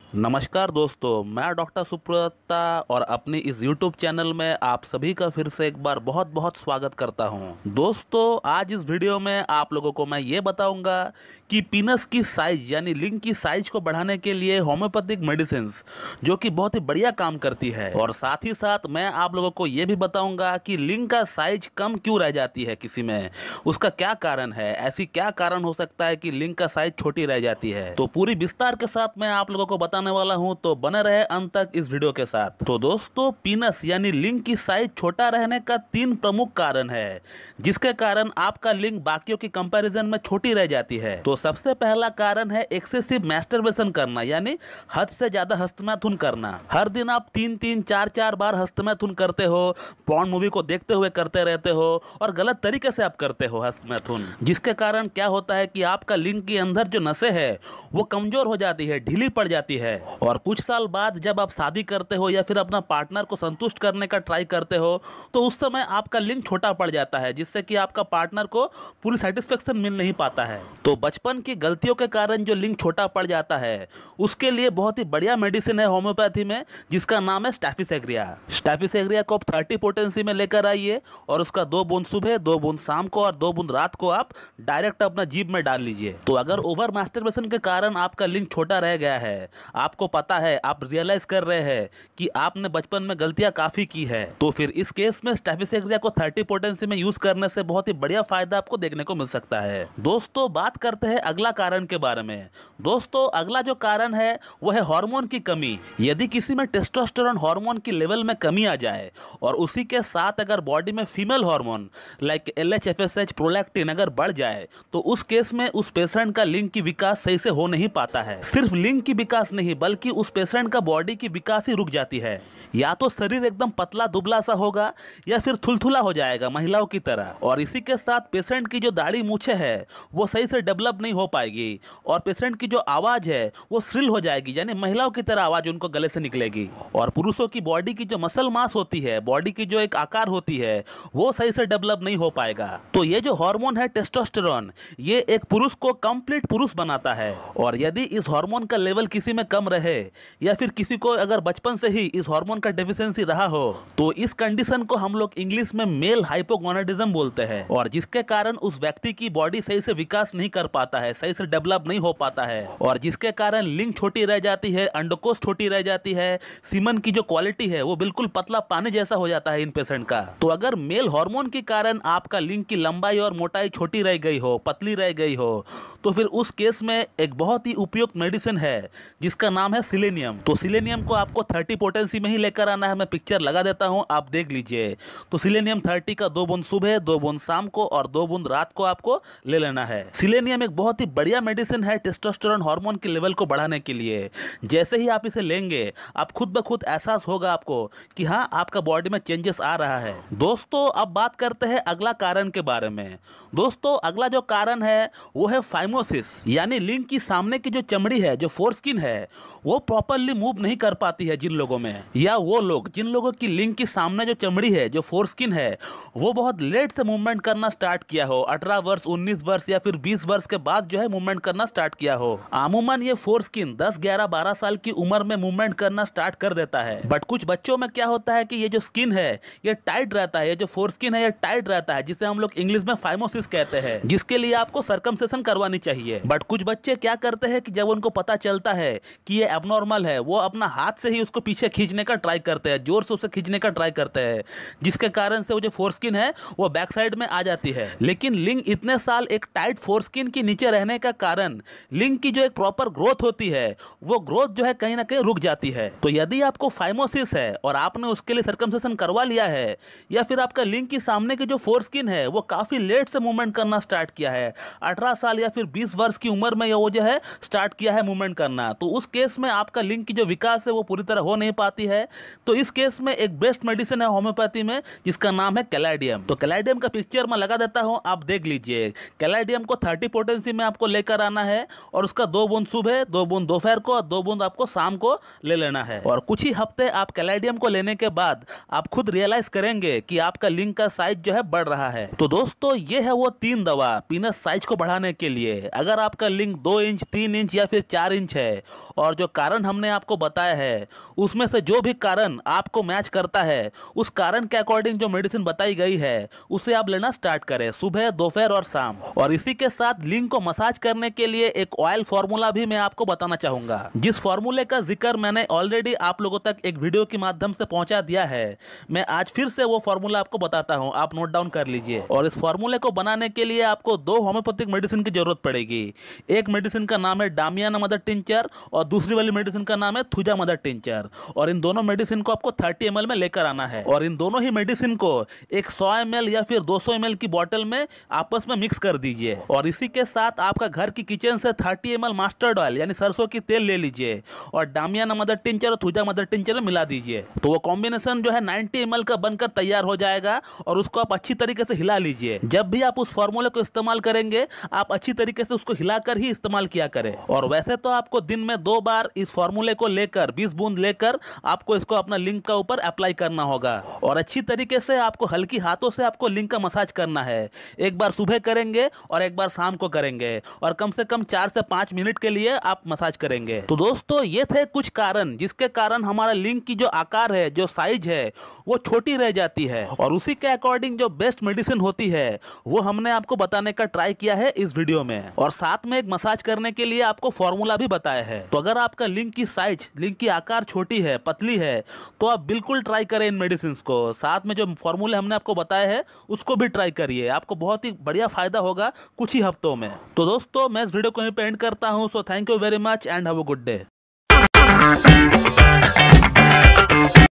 नमस्कार दोस्तों, मैं डॉक्टर सुप्रता और अपनी इस YouTube चैनल में आप सभी का फिर से एक बार बहुत बहुत स्वागत करता हूं। दोस्तों, आज इस वीडियो में आप लोगों को मैं ये बताऊंगा कि पीनस की साइज यानी लिंग की साइज को बढ़ाने के लिए होम्योपैथिक मेडिसिन जो कि बहुत ही बढ़िया काम करती है, और साथ ही साथ मैं आप लोगों को ये भी बताऊंगा कि लिंग का साइज कम क्यों रह जाती है किसी में, उसका क्या कारण है, ऐसी क्या कारण हो सकता है कि लिंग का साइज छोटी रह जाती है। तो पूरी विस्तार के साथ मैं आप लोगों को बताने वाला हूं, तो बने रहे अंत तक इस वीडियो के साथ। तो दोस्तों, पीनस यानी लिंग की साइज छोटा रहने का 3 प्रमुख कारण है जिसके कारण आपका लिंग बाकियों की कंपैरिजन में छोटी रह जाती है। तो सबसे पहला कारण है एक्सेसिव मैस्टरबेशन करना, यानी हद से ज्यादा हस्तमैथुन करना। हर दिन आप 3-3, 4-4 बार हस्तमैथुन करते हो, पॉर्न मूवी को देखते हुए करते रहते हो और गलत तरीके से आप करते हो हस्तमैथुन, जिसके कारण क्या होता है कि आपका लिंग के अंदर जो नसें है वो कमजोर हो जाती है, ढीली पड़ जाती है। और कुछ साल बाद जब आप शादी करते हो या फिर अपना पार्टनर को संतुष्ट करने का ट्राई करते हो, तो उस समय आपका लिंग छोटा पड़ जाता है, जिससे कि आपका पार्टनर को पूरी सेटिस्फेक्शन मिल नहीं पाता है। तो बचपन की गलतियों के कारण जो लिंग छोटा पड़ जाता है, उसके लिए बहुत ही बढ़िया मेडिसिन है होम्योपैथी में, जिसका नाम है स्टैफिसेग्रिया। स्टैफिसेग्रिया को आप 30 पोटेंसी में लेकर आइए और उसका 2 बूंद सुबह, 2 बूंद शाम को और 2 बूंद रात को आप डायरेक्ट अपना जीभ में डाल लीजिए। तो अगर ओवर मास्टरबेशन के कारण आपका लिंग छोटा रह गया है, आपको पता है, आप रियलाइज कर रहे हैं कि आपने बचपन में गलतियां काफी की है, तो फिर इस केस में स्टैफिसेग्रिया को 30 पोटेंसी में यूज करने से बहुत ही बढ़िया फायदा आपको देखने को मिल सकता है। दोस्तों, बात करते हैं अगला कारण के बारे में। दोस्तों, अगला जो कारण है वो है हार्मोन की कमी। यदि किसी में टेस्टोस्टेरोन हार्मोन की लेवल में कमी आ जाए और उसी के साथ अगर बॉडी में female hormone like LH, FSH, prolactin अगर बढ़ जाए, तो उस केस में उस पेशेंट का लिंग की विकास सही से हो नहीं पाता है। सिर्फ लिंग की विकास नहीं, बल्कि उस पेशेंट का बॉडी की विकास ही रुक जाती है। या तो शरीर एकदम पतला दुबला सा होगा या फिर थुलथुला हो जाएगा महिलाओं की तरह, और इसी के साथ पेशेंट की जो दाढ़ी मूछे है वो सही से डेवलप नहीं हो पाएगी, और पेशेंट की जो आवाज है वो श्रिल हो जाएगी, यानी महिलाओं की तरह आवाज उनको गले से निकलेगी। और पुरुषों की बॉडी की जो मसल मास होती है, बॉडी की जो एक आकार होती है, वो सही से डेवलप नहीं हो पाएगा। तो ये जो हार्मोन है टेस्टोस्टेरोन, ये एक पुरुष को कंप्लीट पुरुष बनाता है, और यदि इस हार्मोन का लेवल किसी में कम रहे या फिर किसी को अगर बचपन से ही इस हार्मोन का डेफिशिएंसी रहा हो, तो इस कंडीशन को हम लोग इंग्लिश में मेल हाइपोगोनाडिज्म बोलते हैं, और जिसके कारण उस व्यक्ति की बॉडी सही से विकास नहीं कर पाता है, सही से डेवलप नहीं हो पाता है, और जिसके कारण लिंग छोटी रह जाती है, अंडकोश छोटी रह जाती है, सीमन की जो क्वालिटी है वो बिल्कुल पतला पानी जैसा हो जाता है इन पेशेंट का। तो अगर मेल हार्मोन के कारण आपका लिंग की लंबाई और मोटाई छोटी रह गई हो, पतली रह गई हो, तो फिर उस केस में एक बहुत ही उपयुक्त मेडिसिन है जिसका नाम है सिलेनियम। तो सिलेनियम को आपको 30 पोटेंसी में ही लेकर आना है, मैं पिक्चर लगा देता हूं, आप देख लीजिए। तो सिलेनियम 30 का 2 बूंद सुबह, 2 बूंद शाम को और 2 बूंद रात को आपको ले लेना है। सिलेनियम एक बहुत ही बढ़िया मेडिसिन है टेस्टोस्टेरोन हार्मोन के लेवल को बढ़ाने के लिए। जैसे ही आप इसे लेंगे, आप खुद ब खुद एहसास होगा आपको कि हाँ, आपका बॉडी में चेंजेस आ रहा है। दोस्तों, अब बात करते हैं अगला कारण के बारे में। दोस्तों, अगला जो कारण है वो है फाइमोसिस, यानी लिंग की सामने की जो चमड़ी है, जो फोरस्किन है, वो प्रॉपरली मूव नहीं कर पाती है जिन लोगों में, या वो लोग जिन लोगों की लिंग की सामने जो चमड़ी है, जो फोरस्किन है, वो बहुत लेट से मूवमेंट करना स्टार्ट किया हो, 18 वर्ष, 19 वर्ष या फिर 20 वर्ष के बाद जो है मूवमेंट करना स्टार्ट किया हो। अमूमन ये फोरस्किन 10, 11, 12 साल की उम्र में मूवमेंट करना स्टार्ट कर देता है, बट कुछ बच्चों में क्या होता है कि ये जो स्किन है ये टाइट रहता है, ये जो फोरस्किन है ये टाइट रहता है, जिसे हम लोग इंग्लिश में फाइमोसिस कहते हैं, जिसके लिए आपको सर्कमसेशन करवानी चाहिए। बट कुछ बच्चे क्या करते हैं कि जब उनको पता चलता है कि ये एबनॉर्मल है, वो अपना हाथ से ही उसको पीछे खींचने का ट्राई करते हैं, जोर से उसे खींचने का ट्राई करते हैं, जिसके कारण से वो जो फोरस्किन है वो बैक साइड में आ जाती है। लेकिन लिंग इतने साल एक टाइट फोरस्किन के नीचे रहने का कारण लिंग की जो एक प्रॉपर ग्रोथ होती है, वो ग्रोथ जो है कहीं ना कहीं रुक जाती है। तो यदि आपको फाइमोसिस है और आपने उसके लिए सर्कमसेशन करवा लिया है, या फिर आपका लिंग की सामने की जो फोरस्किन है वो काफी लेट से मूवमेंट करना स्टार्ट किया है, 18 साल या फिर 20 वर्ष की उम्र में वो जो है स्टार्ट किया है मूवमेंट करना, तो उस केस में आपका लिंग की जो विकास है वो पूरी तरह हो नहीं पाती है। तो इस केस में एक बेस्ट मेडिसिन है होम्योपैथी में, जिसका नाम है कैलाइडियम। तो कैलाइडियम का पिक्चर मैं लगा देता हूं, आप देख लीजिए। कैलाइडियम को 30 पोटेंसी में आपको लेकर आना है, और उसका 2 बूंद सुबह, 2 बूंद दोपहर को और 2 बूंद आपको शाम को ले लेना है। और कुछ ही हफ्ते आप कैलाइडियम को लेने के बाद आप खुद रियलाइज करेंगे कि आपका लिंग का साइज जो है बढ़ रहा है। तो दोस्तों, ये है वो 3 दवा पीनस साइज को बढ़ाने के लिए। अगर आपका लिंग 2 इंच, 3 इंच या फिर 4 इंच है और जो कारण हमने आपको बताया है उसमें से जो भी कारण आपको मैच करता है उस कारण के अकॉर्डिंग जो मेडिसिन बताई गई है उसे आप लेना स्टार्ट करें सुबह, दोपहर और शाम। और इसी के साथ लिंग को मसाज करने के लिए एक ऑयल फॉर्मूला भी मैं आपको बताना चाहूंगा, जिस फॉर्मूले का जिक्र मैंने ऑलरेडी आप लोगों तक एक वीडियो के माध्यम से पहुंचा दिया है। मैं आज फिर से वो फॉर्मूला आपको बताता हूं, आप नोट डाउन कर लीजिए। और इस फॉर्मूले को बनाने के लिए आपको 2 होम्योपैथिक मेडिसिन की जरूरत पड़ेगी। एक मेडिसिन का नाम है डामियाना मदर टिंचर और दूसरी वाली मेडिसिन का नाम है थुजा मदर टिंचर। और इन दोनों मेडिसिन को आपको 30 ml में लेकर आना है और इन दोनों ही मेडिसिन को एक 100 ml या फिर 200 ml की बोतल में आपस में मिक्स कर दीजिए। और इसी के साथ आपका घर की किचन से 30 ml मस्टर्ड ऑयल यानी सरसों की तेल ले लीजिए और डामियाना मदर टिंचर और थुजा मदर टिंचर में मिला दीजिए। तो वो कॉम्बिनेशन जो है 90 ml का बनकर तैयार हो जाएगा और उसको आप अच्छी तरीके से हिला लीजिए। जब भी आप उस फॉर्मूले को इस्तेमाल करेंगे आप अच्छी तरीके से उसको हिलाकर ही इस्तेमाल किया करें। और वैसे तो आपको दिन में 2 बार इस फॉर्मूले को लेकर 20 बूंद लेकर आपको इसको अपना लिंग का ऊपर अप्लाई करना होगा और अच्छी तरीके से आपको हल्की हाथों से आपको लिंग का मसाज करना है। एक बार सुबह करेंगे और एक बार शाम को करेंगे और कम से कम 4 से 5 मिनट के लिए आप मसाज करेंगे। तो दोस्तों ये थे कुछ कारण जिसके कारण हमारा लिंग की जो आकार है, जो साइज है वो छोटी रह जाती है और उसी के अकॉर्डिंग जो बेस्ट मेडिसिन होती है वो हमने आपको बताने का ट्राई किया है इस वीडियो में। और साथ में एक मसाज करने के लिए आपको फॉर्मूला भी बताया है। तो अगर आपका लिंग की साइज, लिंग की आकार छोटी है, पतली है, तो आप बिल्कुल ट्राई करें इन मेडिसिन को। साथ में जो फॉर्मूले हमने आपको बताया है उसको भी ट्राई करिए, आपको बहुत ही बढ़िया फायदा होगा कुछ ही हफ्तों में। तो दोस्तों मैं इस वीडियो को यहीं पे एंड करता हूं। So thank you very much and have a good day.